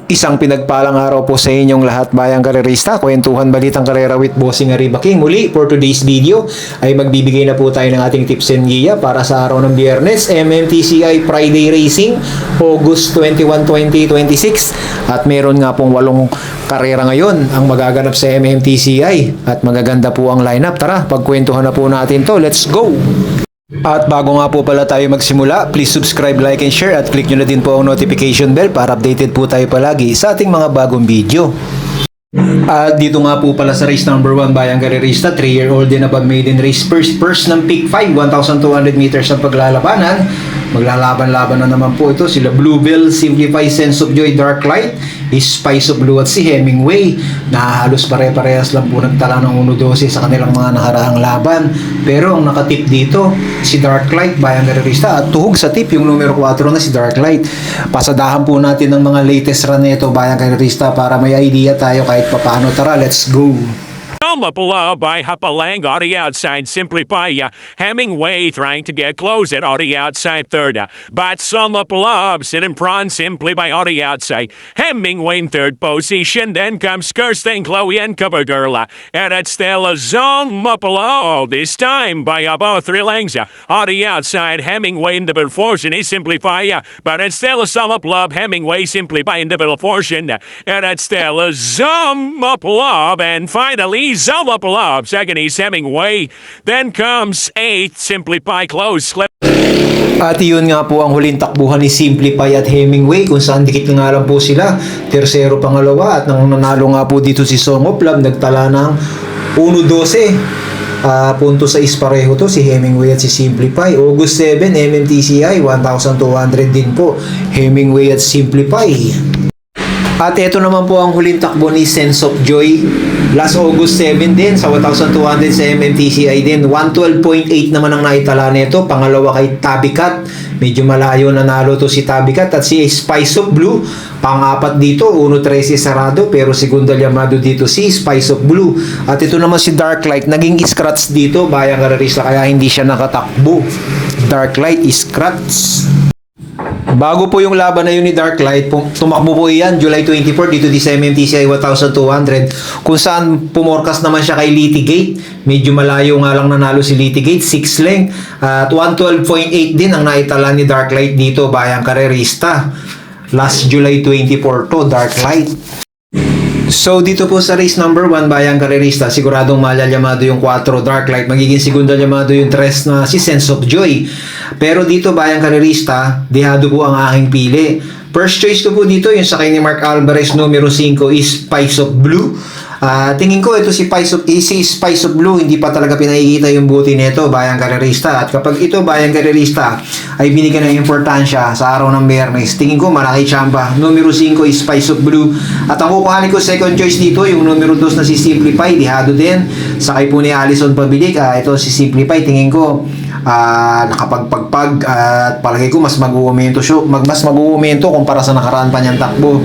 Isang pinagpalang araw po sa inyong lahat bayang karerista, kwentuhan balitang karera with Bossing Arriba King. Muli, for today's video ay magbibigay na po tayo ng ating tips and giya para sa araw ng Biyernes, MMTCI Friday Racing, August 21, 2026. At meron nga pong 8 karera ngayon ang magaganap sa MMTCI at magaganda po ang lineup. Tara, pagkwentuhan na po natin to. Let's go! At bago nga po pala tayo magsimula, please subscribe, like, and share at click nyo na din po ang notification bell para updated po tayo palagi sa ating mga bagong video. At dito nga po pala sa race number 1 bayang karerista, 3-year-old din above maiden race, first ng Peak 5, 1,200 meters ang paglalabanan. Maglalaban-laban na naman po ito sila Bluebell, Simplify, Sense of Joy, Dark Light, Spice of Blue at si Hemingway. Nahalos pare-parehas lang po nagtala ng 1-12 sa kanilang mga nakaraang laban. Pero ang nakatip dito si Dark Light bayang karerista at tuhog sa tip yung numero 4 na si Dark Light. Pasadahan po natin ng mga latest run nito bayang karerista para may idea tayo kahit papano. Tara, let's go! Alma below by Hapalang on the outside, Simplify. Hemingway trying to get close at on the outside third. But Soma below sitting prawn simply by on the outside. Hemingway in third position. Then comes Kirsten, Chloe, and Covergirl. And it's still a zone below this time by about 3 lengths. On the outside, Hemingway in the middle fortune is Simplify. But it's still a Soma below. Hemingway Simplify in the middle fortune. And it's still a Zoma below. And finally, Zoma below. Second is Hemingway. Then comes 8, Simplify close. At yun nga po ang huling takbuhan ni Simplify at Hemingway kung saan dikit nga lang po sila. Tersero, pangalawa at nang nanalo nga po dito si Song of Love, nagtala ng 1-12. Punto sa ispareho to si Hemingway at si Simplify. August 7, MMTCI 1,200 din po Hemingway at Simplify. At ito naman po ang huling takbo ni Sense of Joy. Last August 7 din sa 1,200 sa MMTCI din. 112.8 naman ang naitala nito. Pangalawa kay Tabicat. Medyo malayo nanalo to si Tabicat. At si Spice of Blue. Pang-apat dito. 1-13 sarado. Pero segunda llamado dito si Spice of Blue. At ito naman si Dark Light. Naging scratch dito. Bayang karerista kaya hindi siya nakatakbo. Dark Light scratch. Bago po yung laban na yun ni Dark Light, tumakbo po yan July 24 dito di sa MMTCI 1,200 kung saan pumorkas naman siya kay Litigate. Medyo malayo nga lang nanalo si Litigate, 6 length at 112.8 din ang naitala ni Dark Light dito bayang karerista. Last July 24 to Dark Light. So dito po sa race number 1 bayang karerista, siguradong malalyamado yung 4 Dark Light, magiging segunda lyamado yung 3 na si Sense of Joy. Pero dito bayang karerista, dihado po ang aking pili. First choice ko po dito yung sa kay ni Mark Alvarez numero 5 is Spice of Blue. Tingin ko ito si Spice of Blue hindi pa talaga pinakikita yung buti nito bayang karerista. At kapag ito bayang karerista ay binigyan ng importansya sa araw ng Biyernes, tingin ko malaki tsamba. Numero 5 is Spice of Blue. At ang kukuhanin ko second choice dito yung numero 2 na si Simplify, dihado din. Sakay po ni Alison Pabilik. Ito si Simplify, tingin ko nakapagpagpag at palagay ko mas mag-uumento kumpara sa nakaraan pa niyang takbo.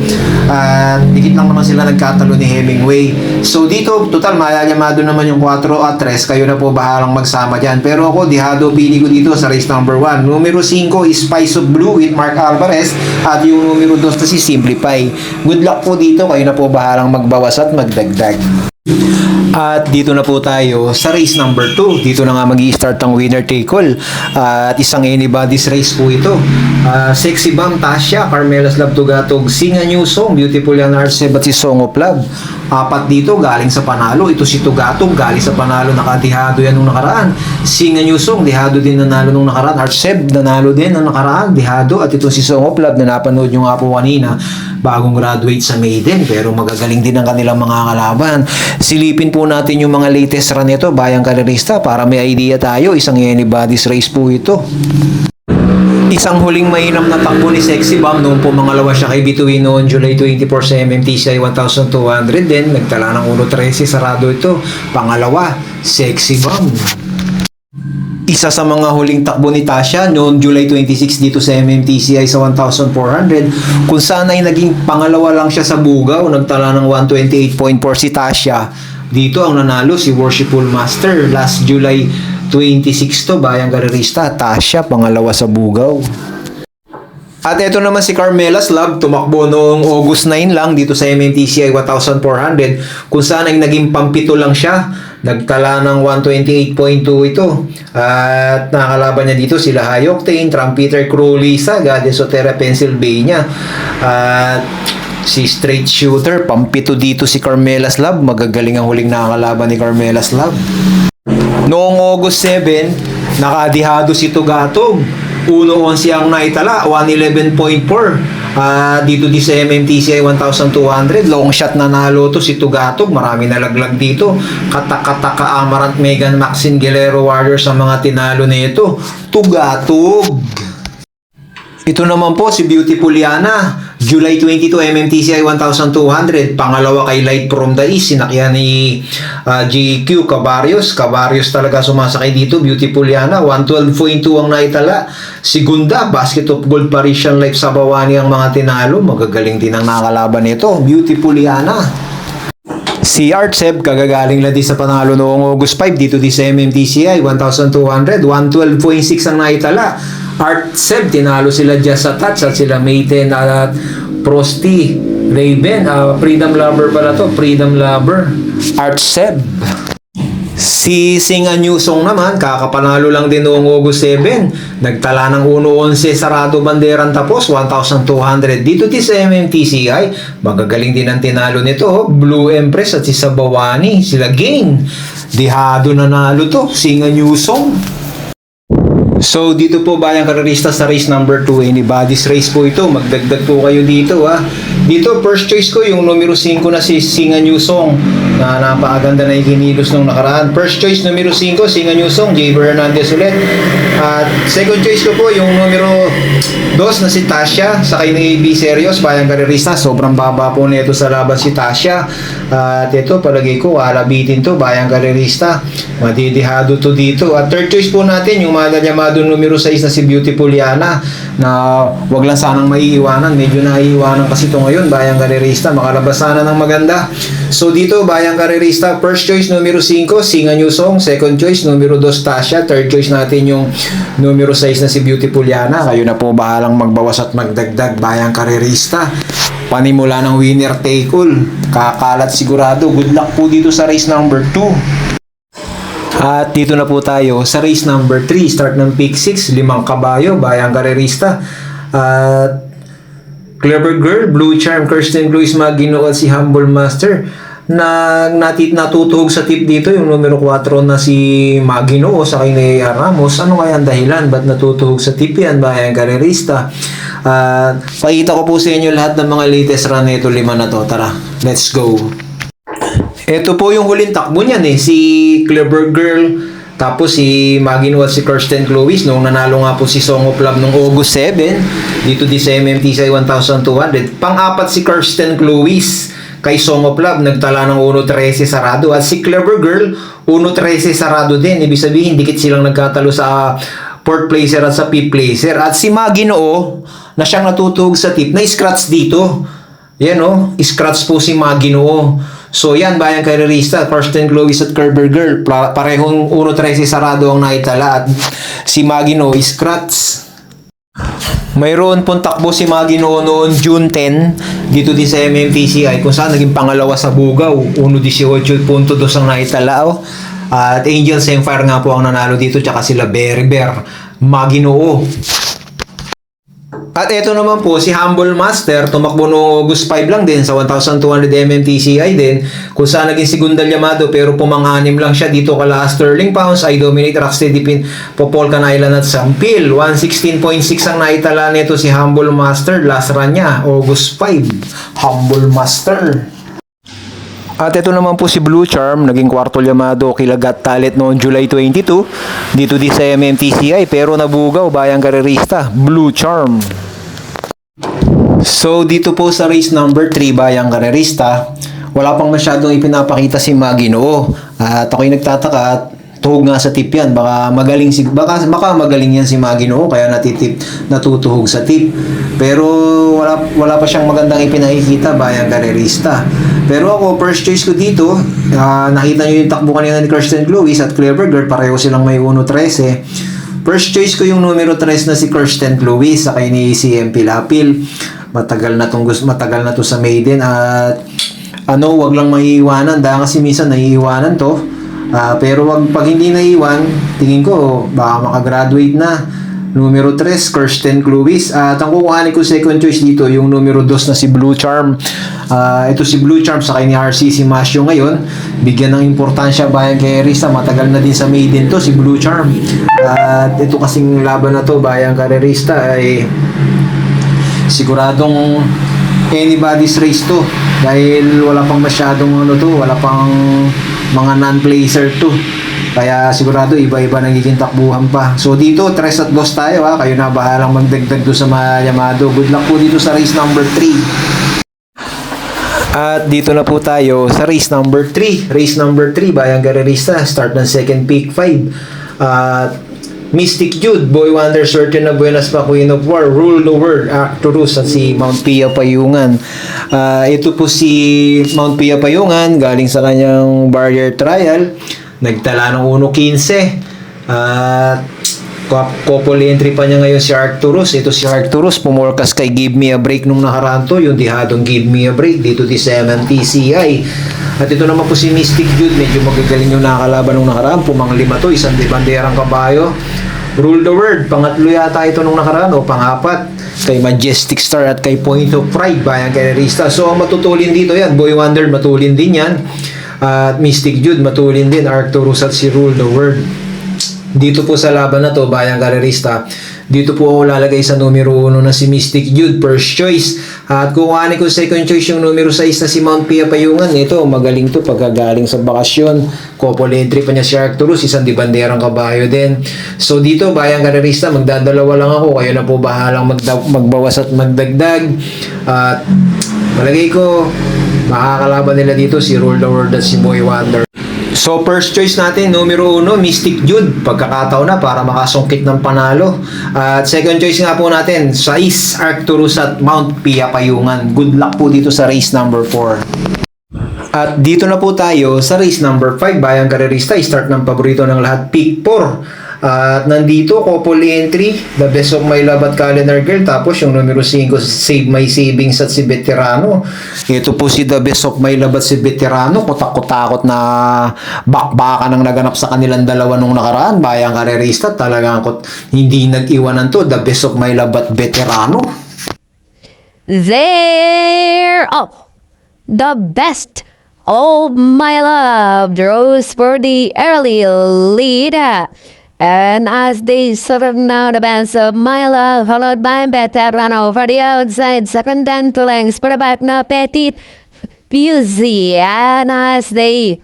Dikit lang naman sila nagkatalo ni Hemingway. So dito total malalyamado naman yung 4 at 3, kayo na po bahalang magsama dyan. Pero ako dihado pili ko dito sa race number 1. Numero 5 is Spice of Blue with Mark Alvarez at yung numero 2 na si Simplify. Good luck po dito, kayo na po bahalang magbawas at magdagdag. At dito na po tayo sa race number 2. Dito na nga mag-i-start ang winner take all. At isang anybody's race po ito. Sexy Bang, Tasha, Carmela's Love Tugatog, Sing a New Song, Beautiful Yan Arceb at si Song of Love. 4 dito galing sa panalo. Ito si Tugatog galing sa panalo, nakadihado yan nung nakaraan. Sing a New Song, dihado din nanalo nung nakaraan. Arceb nanalo din nung nakaraan, dihado. At ito si Song of Love na napanood nyo nga po kanina, bagong graduate sa maiden pero magagaling din ang kanilang mga kalaban. Silipin po natin yung mga latest run nito bayang karerista para may idea tayo. Isang anybody's race po ito. Isang huling mainam na takbo ni Sexy Bam noong pumangalawa siya kay Bituin noon July 24 sa MMTCI 1,200 din. Nagtala ng 1-13 sarado ito. Pangalawa, Sexy Bam. Isa sa mga huling takbo ni Tasha noong July 26 dito sa MMTCI sa 1,400 kung saan ay naging pangalawa lang siya sa Bugaw. Nagtala ng 128.4 si Tasha. Dito ang nanalo si Worshipful Master last July 26 to bayang karerista. Tasha pangalawa sa Bugaw. At ito naman si Carmela's Love, tumakbo noong August 9 lang dito sa MMTCI 1400 kung saan ay naging pampito lang siya. Nagtala ng 128.2 ito. At nakakalaban niya dito sila High Octane, Trumpeter, Crowley, Saga, Desotera, Pennsylvania. At si Straight Shooter, pampito dito si Carmela's Love. Magagaling ang huling nakakalaban ni Carmela's Love. Noong August 7, nakadihado si Tugatog. 1-11 ang naitala, 111.4. Dito di sa MMTCI 1200, long shot na nalo to si Tugatog. Marami nalaglag dito. Katakataka Amarant, Megan, Maxine, Guerrero Warriors ang mga tinalo nito. Tugatog. Ito naman po si Beautiful Yana, July 22 MMTCI 1200, pangalawa kay Light from the East, sinakyan ni GQ Cabarios talaga sumasakay dito. Beautiful Yana, 112.2 ang naitala. Segunda, Basket of Gold, Parisian Life, Sabawani ang mga tinalo. Magagaling din ang nakalaban nito, Beautiful Yana. Si Artseb, kagagaling lang din sa panalo noong August 5 dito di sa MMTCI 1200, 112.6 ang naitala. Artseb, tinalo sila Just sa Touch at sila Mayten at Prosty Raven. Freedom Lover pala to, Freedom Lover. Artseb. Si Singa Newsong naman, kakapanalo lang din noong August 7. Nagtala ng 1-11 sarado banderan tapos 1,200 dito di sa MMTCI. Magagaling din ang tinalo nito, Blue Empress at si Sabawani, sila Gain. Dihado na nalo to, Singa Newsong. So dito po bayang karerista sa race number 2, anybody's race po ito. Magdagdag po kayo dito ha. Dito first choice ko yung numero 5 na si Singa Newsong na napakaganda na ikinilos nung nakaraan. First choice numero 5 Singa Newsong, Jaber Hernandez ulit. At second choice ko po yung numero 2 na si Tasha sakay ng AB Serios, bayang karerista. Sobrang baba po nito sa laban si Tasha. At ito palagay ko alabitin to, bayang karerista. Madidihado to dito. At third choice po natin yung madanyamado numero 6 na si Beautiful Yana na wag lang sanang maiiwanan. Medyo naiiwanan kasi ito ngayon, bayang karerista. Makalabas sana ng maganda. So dito, bayang karerista, first choice numero 5, Singa Newsong. Second choice numero 2, Tasha. Third choice natin yung numero 6 na si Beautiful Yana. Kayo na po bahalang magbawas at magdagdag, bayang karerista. Panimula ng winner take all. Kakalat sigurado. Good luck po dito sa race number 2. At dito na po tayo sa race number 3, start ng pick 6, 5 kabayo, bayang karerista. At Clever Girl, Blue Charm, Kirsten Lewis, Magino at si Humble Master. Natutuhog sa tip dito yung numero 4 na si Magino o sa kay Nea Ramos. Ano kaya ang dahilan? Ba't natutuhog sa tip yan, bayang karerista? Pakita ko po sa inyo lahat ng mga latest run nito 5 na to. Tara, let's go! Ito po yung huling takbo niyan si Clever Girl, tapos si Magino at si Kirsten Lewis nung nanalo nga po si Song of Love nung August 7 dito di sa MMTCI 1200. Pang-apat si Kirsten Lewis kay Song of Love, nagtala ng 1-13 sarado. At si Clever Girl, 1-13 sarado din. Ibig sabihin, dikit silang nagkatalo sa fourth placer at sa fifth placer. At si Magino na siyang natutuhog sa tip, na scratch dito. Yan scratch po si Magino. So yan, bayang karerista, Kirsten Lewis at Clever Girl, parehong 1-13 sarado ang naitala at si Magino scratch. Mayroon pong takbo si Magino noon June 10 dito din sa MMTCI kung saan naging pangalawa sa Bugaw, 1-18.2 ang naitala. At Angel Semfire nga po ang nanalo dito, tsaka sila Berber, Magino. At ito naman po si Humble Master, tumakbo noong August 5 lang din sa 1200 MMTCI din, kung saan naging segunda llamado pero pumang-anim lang siya dito kala Sterling Pounds, I Dominate, Rocksteady Pin, Popolcan Island at Sampil. 116.6 ang naitala nito si Humble Master, last run niya, August 5, Humble Master. At ito naman po si Blue Charm, naging kwarto llamado Kilagat Talet noong July 22 dito di sa MMTCI pero nabugaw, bayang karerista, Blue Charm. So dito po sa race number 3, bayang karerista, wala pang masyadong ipinapakita si Magino. At ako'y nagtataka at tuhog nga sa tip yan. Baka magaling yan si Magino kaya natutuhog sa tip. Pero wala pa siyang magandang ipinakikita, bayang karerista. Pero ako, first choice ko dito, nakita nyo yung takbo kanina ni Kirsten Lewis at Clever Girl, pareho silang may 1-13. First choice ko yung numero 3 na si Kirsten Lewis sa kay ni CMP Lapil. Matagal na to sa maiden at wag lang maiiwanan dahil kasi minsan naiiwanan to. Pero pag hindi naiiwan, tingin ko baka makagraduate na. Numero 3, Kirsten Lewis. At ang kukuhanin ko second choice dito, yung numero 2 na si Blue Charm. Ito si Blue Charm sa kay ni RCC Masyo ngayon. Bigyan ng importansya bayan kay Rista. Matagal na din sa maiden to, si Blue Charm. At ito kasing laban na to, bayan kay Rista, ay siguradong anybody's race to. Dahil wala pang masyadong wala pang mga non-placer to. Kaya sigurado iba-iba nagiging takbuhan pa. So dito, 3 at 2 tayo ha. Kayo na bahalang magdagdag doon sa mga Yamado. Good luck po dito sa race number 3. At dito na po tayo sa race number 3. Race number 3, Bayang Garerista. Start ng second peak 5. Mystic Jude, Boy Wonder, Certain na Buenas pa, Queen of War, Rule the World, Arcturus at si Mount Pia Payungan. Ito po si Mount Pia Payungan, galing sa kanyang barrier trial. Nagtala ng 1.15. Couple entry pa niya ngayon si Arcturus. Ito si Arcturus, pumorkas kay Give Me a Break nung nakaraan to. Yung dihadong Give Me a Break dito di sa MMTCI. At ito naman po si Mystic Jude. Medyo magagaling yung nakakalaban nung nakaraan. Pumang-5 to, isang banderang kabayo. Rule the World, pangatlo yata ito nung nakaraan o pang-4. Kay Majestic Star at kay Point of Pride, Bayang Garerista. So matutulin dito yan. Boy Wonder, matulin din yan. At Mystic Jude, matulin din. Arcturus at si Rule the World. Dito po sa laban na to, Bayang Garerista, dito po ako lalagay sa numero 1 na si Mystic Jude, first choice. At kung kuhanin ko second choice yung numero 6 na si Mount Pia Payungan, ito, magaling to pagkagaling sa bakasyon. Couple entry pa niya si Arcturus, isang di banderang kabayo din. So dito, Bayang Garerista, magdadalawa lang ako. Kayo na po bahalang magbawas at magdagdag. At malagay ko, makakalaban nila dito si Rule the World at si Boy Wonder. So first choice natin, numero 1, Mystic Jude. Pagkakataon na para makasungkit ng panalo. At second choice nga po natin, 6, Arcturus at Mount Pia Payungan. Good luck po dito sa race number 4. At dito na po tayo sa race number 5, Bayang Garerista. Start ng paborito ng lahat, Peak 4. At nandito, couple entry, The Best of My Love at Calendar Girl. Tapos yung numero 5, Save My Savings at si Veterano. Ito po si The Best of My Love at si Veterano. Kutak-kutakot na bakbakan ang naganap sa kanilang dalawa nung nakaraan. Bayang Garerista, talagang hindi nag-iwanan to. The Best of My Love at Veterano. There, the best of my love draws for the early lead. And as they sort now the best of my love, followed by Veterano for the outside, second and to lengths for the back, no Petit Busy. And as they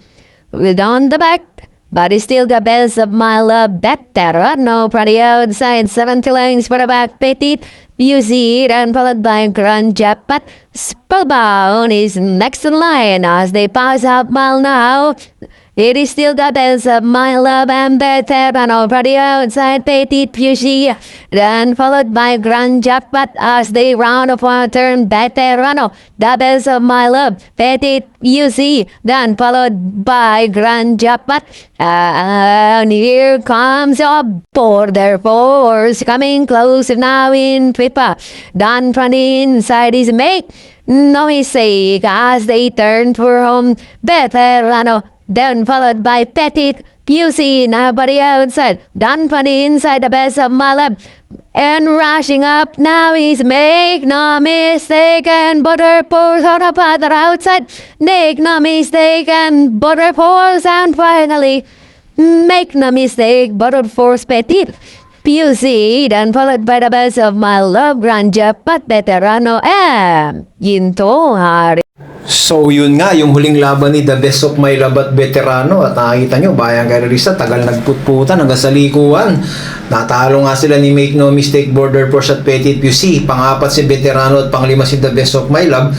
on the back, but it's still the best of my love, Veterano for the outside, 70 lengths for the back, Petit Busy, and followed by Grand Japat. Spellbound is next in line as they pass out mile now. It is still the best of my love and Veterano for the outside, Petit Busy, then followed by Grand Japat as they round off one turn, Veterano, the best of my love, Petit Busy, then followed by Grand Japat. And here comes a border force coming close now in Pipa. Done from the inside is make no mistake as they turn for home, Veterano, then followed by Petit Busy, now by the outside, done from the inside, the best of my love. And rushing up now is Make No Mistake and Butter Pours on the other outside. Make no mistake and Butter Pours, and finally Make No Mistake, Butter Pours, Petit Busy, then followed by the best of my love, Grand Japat, Veterano, and Yinto Hari. So yun nga, yung huling laban ni The Best of My Love at Veterano. At nakikita nyo, Bayang Garerista, tagal nagputputan hanggang sa likuan. Natalo nga sila ni Make No Mistake, Border Force at Petit Busy. Pang-4 si Veterano at pang-5 si The Best of My Love.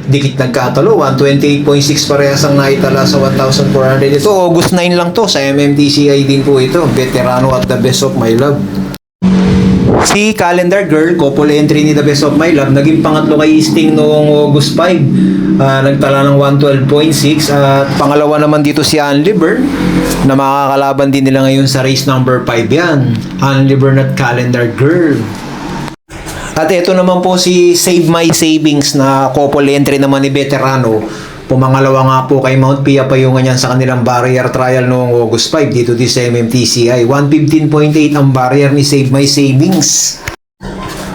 Dikit nagkatalo, 128.6 parehas ang naitala sa 1,400. Ito, August 9 lang to, sa MMTCI din po ito, Veterano at The Best of My Love. Si Calendar Girl, couple entry ni The Best of My Love, naging pangatlo kay Sting noong August 5. Nagtala ng 112.6 at pangalawa naman dito si Anli Byrne na makakalaban din nila ngayon sa race number 5 yan. Anli Byrne at Calendar Girl. At ito naman po si Save My Savings na couple entry naman ni Veterano. Pumangalawa nga po kay Mount Pia Payungan yan sa kanilang barrier trial noong August 5 dito din sa MMTCI. 115.8 ang barrier ni Save My Savings.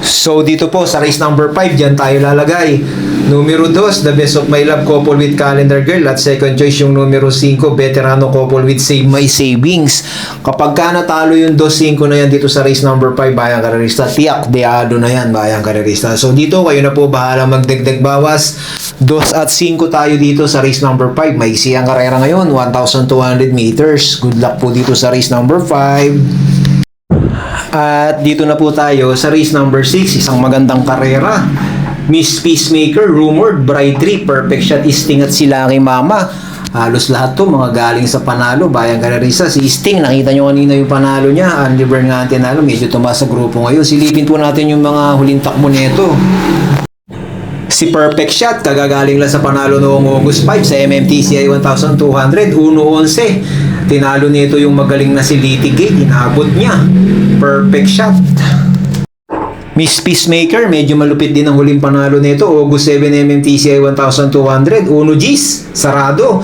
So dito po sa race number 5 dyan tayo lalagay. Numero 2, The Best of My Love couple with Calendar Girl. At second choice yung numero 5, Veterano couple with Save My Savings. Kapag ka natalo yung 2-5 na yan dito sa race number 5, bayang karerista, tiyak, deado na yan, bayang karerista. So dito kayo na po bahala magdagdag bawas. 2 at 5 tayo dito sa race number 5. Maiksi ang karera ngayon, 1,200 meters. Good luck po dito sa race number 5. At dito na po tayo sa race number 6, isang magandang karera. Miss Peacemaker, Rumored, Bride 3, Perfect Shot, Sting at si Lucky Mama. Halos lahat to mga galing sa panalo, bayang karerisa. Si Sting, nakita nyo kanina yung panalo niya. Anli Byrne nga ang tinalo, medyo tumaas sa grupo ngayon. Silipin po natin yung mga huling takbo nito. Si Perfect Shot, kagagaling lang sa panalo noong August 5 sa MMTCI 1,200, 1.11. Tinalo nito yung magaling na si Litigate, inabot niya. Perfect Shot. Miss Peacemaker, medyo malupit din ang huling panalo nito. August 7 MMTCI 1,200, 1 Gs, sarado.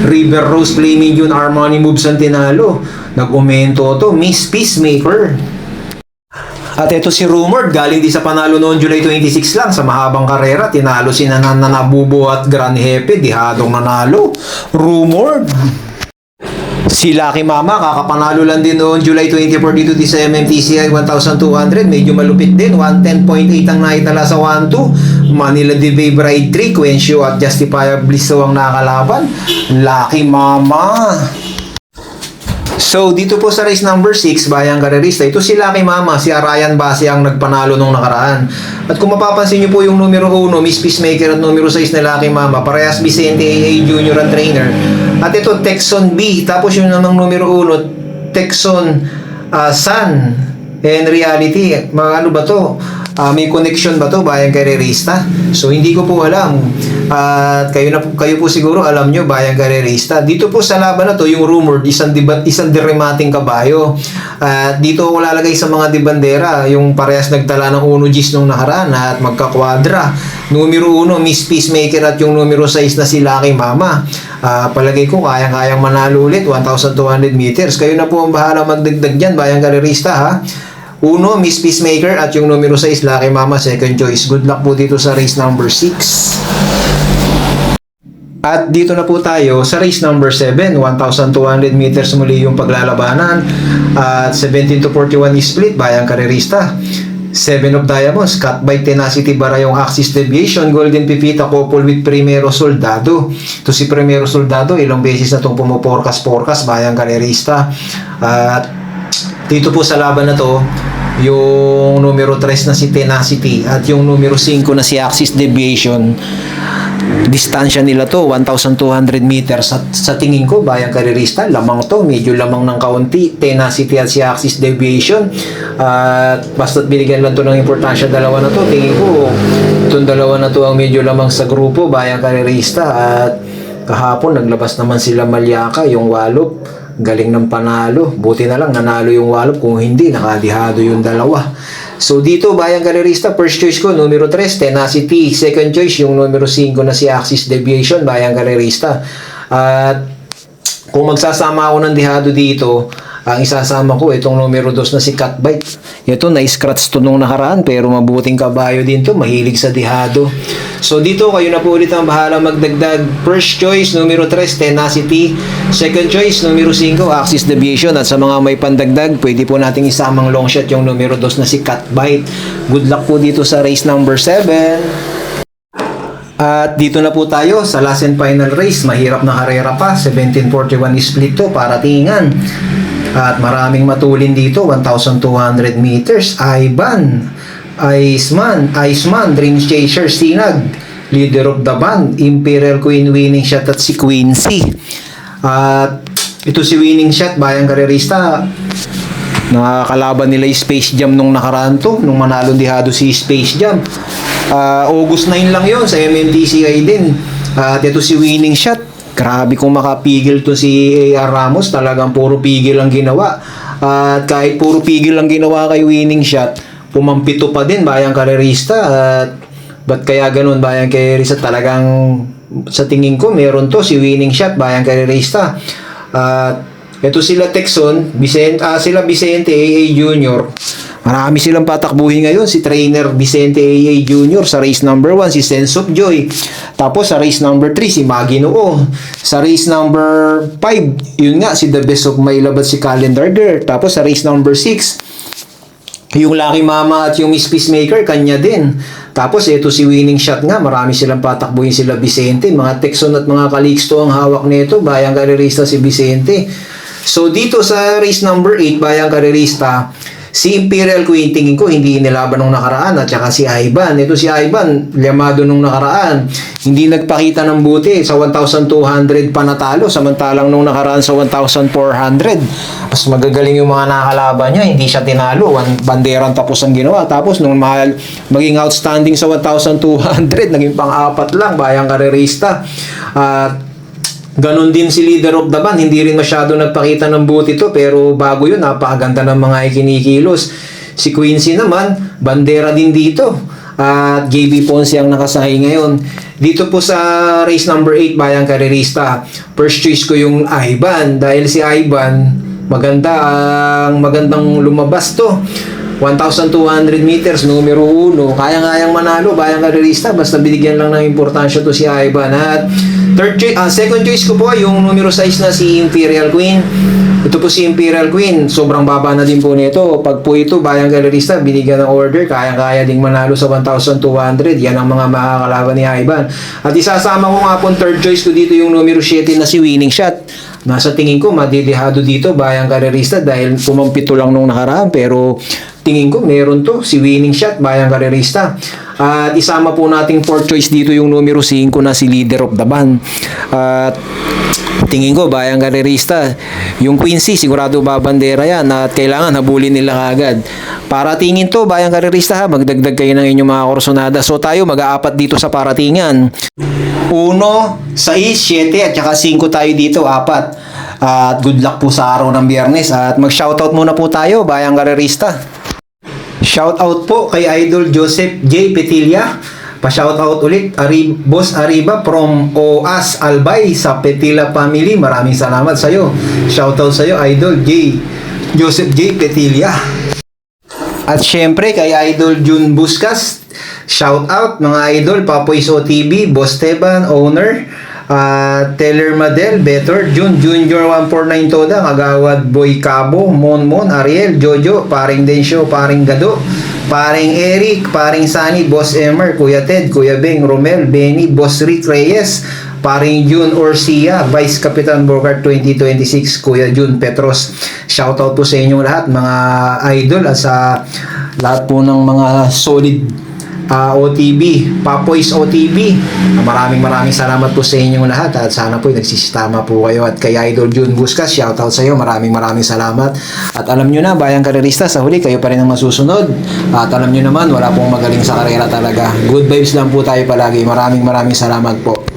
River Rose Flaming June Armani Moves ang tinalo. Nag-umento to, Miss Peacemaker. At ito si Rumored, galing din sa panalo noong July 26 lang sa mahabang karera. Tinalo si Nananabubo at Gran Jefe, dihadong nanalo. Rumored. Si Lucky Mama, kakapanalo lang din noong July 24 dito sa MMTCI 1,200. Medyo malupit din, 110.8 ang naitala sa 1-2. Manila Debay Bride 3, Quencio at Justifiably So ang nakalaban. Lucky Mama. So, dito po sa race number 6, bayang karerista, ito si Lucky Mama, si Ryan Base ang nagpanalo nung nakaraan. At kung mapapansin nyo po yung numero 1, Miss Peacemaker at numero 6 na Lucky Mama, parehas Vicente AA Jr. at trainer. At ito, Texon B, tapos yung namang numero 1, Texon San. And reality, mga ano ba to? May connection ba to bayang karerista? So hindi ko po alam. At kayo po siguro alam nyo bayang karerista. Dito po sa laban na to, yung Rumored, isang dirimating kabayo. At dito ko lalagay sa mga dibandera, yung parehas nagtala ng 1 Gs nung nakaraan at magkakwadra. Numero 1, Miss Peacemaker at yung numero 6 na si Lucky Mama. Palagay ko kayang-kayang manalo ulit, 1,200 meters. Kayo na po ang bahala magdagdag dyan bayang karerista ha. 1, Miss Peacemaker at yung numero 6, Lucky Mama, second choice. Good luck po dito sa race number 6. At dito na po tayo sa race number 7, 1,200 meters muli yung paglalabanan. At 17 to 41 split, bayang karerista. 7 of Diamonds, Cut by Tenacity Bara yung Axis Deviation, Golden Pipita couple with Primero Soldado. Ito si Primero Soldado, ilang beses na itong pumuporkas-porkas, bayang karerista. At dito po sa laban na to, yung numero 3 na si Tenacity at yung numero 5 na si Axis Deviation. Distansya nila to 1,200 meters at sa tingin ko bayang karerista lamang to, medyo lamang ng kaunti Tenacity at si Axis Deviation. At basta't binigyan lang to ng importansya dalawa na to, tingin ko itong dalawa na to ang medyo lamang sa grupo bayang karerista. At kahapon naglabas naman sila Malyaka, yung Wallop, galing ng panalo. Buti na lang nanalo yung Wallop, kung hindi nakadihado yung dalawa. So dito bayang karerista, first choice ko numero 3 Tenacity, second choice yung numero 5 na si Axis Deviation, bayang karerista. At kung magsasama ako ng dihado dito, ang isasama ko itong numero 2 na si Catbite. Ito na-scratch to nung nakaraan pero mabuting kabayo din to, mahilig sa dihado. So dito kayo na po ulit ang bahala magdagdag. First choice numero 3 Tenacity, second choice numero 5 Axis Deviation, at sa mga may pandagdag pwede po nating isamang long shot yung numero 2 na si Catbite. Good luck po dito sa race number 7. At dito na po tayo sa last and final race. Mahirap na karera pa, 1741 split to para tingan. At maraming matulin dito, 1,200 meters. Iceman, Dream Chaser, Sinag, Leader of the Band, Imperial Queen, Winning Shot at si Quincy. At ito si Winning Shot, bayang karerista. Nakakalaban nila yung Space Jam nung nakaraan to, nung manalong dihado si Space Jam. August 9 lang yon sa MMDCI din. At ito si Winning Shot. Grabe kung makapigil to si AR Ramos. Talagang puro pigil ang ginawa. At kahit puro pigil ang ginawa kay Winning Shot, pumampito pa din Bayang Karerista. At ba't kaya ganun Bayang Karerista? Talagang sa tingin ko meron to si Winning Shot Bayang Karerista. At ito sila Texon, sila Vicente AA Jr. Marami silang patakbuhin ngayon. Si trainer Vicente AA Jr. sa race number 1, si Sense of Joy. Tapos sa race number 3, si Maginoo. Sa race number 5, yun nga, si The Best of Mailabad, si Calendar Girl. Tapos sa race number 6, yung Lucky Mama at yung Miss Peacemaker, kanya din. Tapos ito si Winning Shot nga, marami silang patakbuhin sila Vicente. Mga Texon at mga Calixto ang hawak nito. Bayang Karerista si Vicente. So dito sa race number 8, Bayang Karerista, si Imperial Queen, tingin ko hindi nilaban nung nakaraan, at saka si Ivan. Ito si Ivan, liyamado nung nakaraan. Hindi nagpakita ng buti. Sa 1,200 panatalo, samantalang nung nakaraan sa 1,400. Mas magagaling yung mga nakakalaban niya, hindi siya tinalo. Banderang tapos ang ginawa. Tapos nung maging outstanding sa 1,200, naging pang-apat lang, Bayang Karerista. At ganon din si Leader of the Band, hindi rin masyado nagpakita ng buti to, pero bago yun, napakaganda ng mga ikinikilos. Si Quincy naman, bandera din dito. At JB Ponce ang nakasahi ngayon. Dito po sa race number 8, Bayang Karerista, first choice ko yung Ivan. Dahil si Ivan, magandang lumabas to. 1,200 meters, numero 1. Kaya-kayang manalo, Bayang Karerista. Basta binigyan lang ng importansya to si Ivan. At second choice ko po, yung numero 6 na si Imperial Queen. Ito po si Imperial Queen. Sobrang baba na din po nito. Pag po ito, Bayang Karerista, binigyan ng order, kaya-kaya ding manalo sa 1,200. Yan ang mga makakalaban ni Ivan. At isasama ko nga po third choice ko dito yung numero 7 na si Winning Shot. Nasa tingin ko, madidihado dito, Bayang Karerista, dahil pumampito lang nung nakaraan. Pero tingin ko, meron to, si Winning Shot, Bayang Karerista. At isama po nating fourth choice dito yung numero 5 na si Leader of the Band. At tingin ko, Bayang Karerista, yung Quincy, sigurado babandera yan at kailangan habulin nila kagad. Para tingin to, Bayang Karerista ha, magdagdag kayo ng inyong mga korsonada. So tayo, mag-aapat dito sa paratingan. 1, 6, 7 at saka 5 tayo dito, 4. At good luck po sa araw ng Biyernes. At mag-shoutout muna po tayo, Bayang Karerista. Shoutout po kay Idol Joseph J. Petilla. Pa-shoutout ulit, Boss Arriba from OAS Albay sa Petilla family. Maraming salamat sa iyo. Shoutout sa iyo, Idol Joseph J. Petilla. At syempre kay Idol Jun Buscas. Shoutout mga idol, Papoy's OTV, Boss Teban, owner. Teller Madel, Better, Junior 149 Toda, Agawad Boy Cabo, Monmon, Ariel, Jojo, Paring Densyo, Paring Gado, Paring Eric, Paring Sunny, Boss Emer, Kuya Ted, Kuya Beng, Romel, Benny, Boss Rick Reyes, Paring June Orsia, Vice Capitan Bogart 2026, Kuya June Petros. Shoutout po sa inyong lahat mga idol at sa lahat po ng mga solid OTV, Papoy's OTV. Maraming salamat po sa inyong lahat at sana po nagsisitama po kayo. At kay Idol June Buscas, shoutout sa iyo, maraming salamat. At alam nyo na, Bayang Karerista, sa huli kayo pa rin ang masusunod. At alam nyo naman, wala pong magaling sa karera talaga. Good vibes lang po tayo palagi. Maraming salamat po.